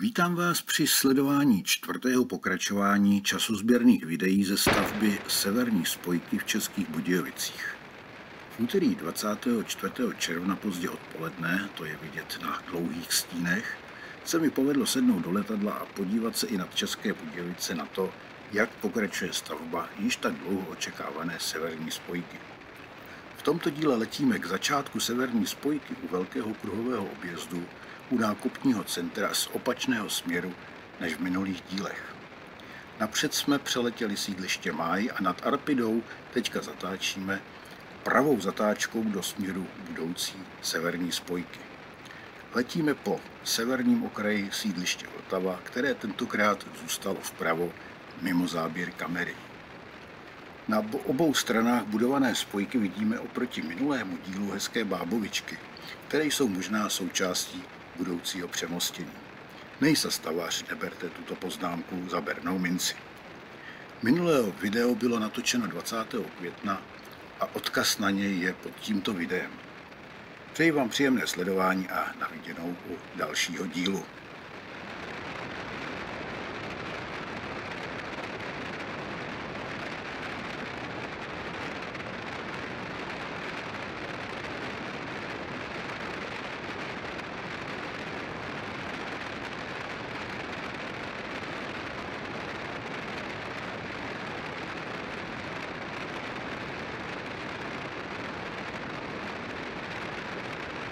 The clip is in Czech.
Vítám vás při sledování čtvrtého pokračování časozběrných videí ze stavby Severní spojky v Českých Budějovicích. V úterý 24. června pozdě odpoledne, to je vidět na dlouhých stínech, se mi povedlo sednout do letadla a podívat se i nad České Budějovice na to, jak pokračuje stavba již tak dlouho očekávané Severní spojky. V tomto díle letíme k začátku Severní spojky u velkého kruhového objezdu u nákupního centra z opačného směru než v minulých dílech. Napřed jsme přeletěli sídliště Máj a nad Arpidou teďka zatáčíme pravou zatáčkou do směru budoucí Severní spojky. Letíme po severním okraji sídliště Vltava, které tentokrát zůstalo vpravo mimo záběr kamery. Na obou stranách budované spojky vidíme oproti minulému dílu hezké bábovičky, které jsou možná součástí budoucího přemostění. Nejsa stavař, neberte tuto poznámku za bernou minci. Minulé video bylo natočeno 20. května a odkaz na něj je pod tímto videem. Přeji vám příjemné sledování a na viděnou u dalšího dílu.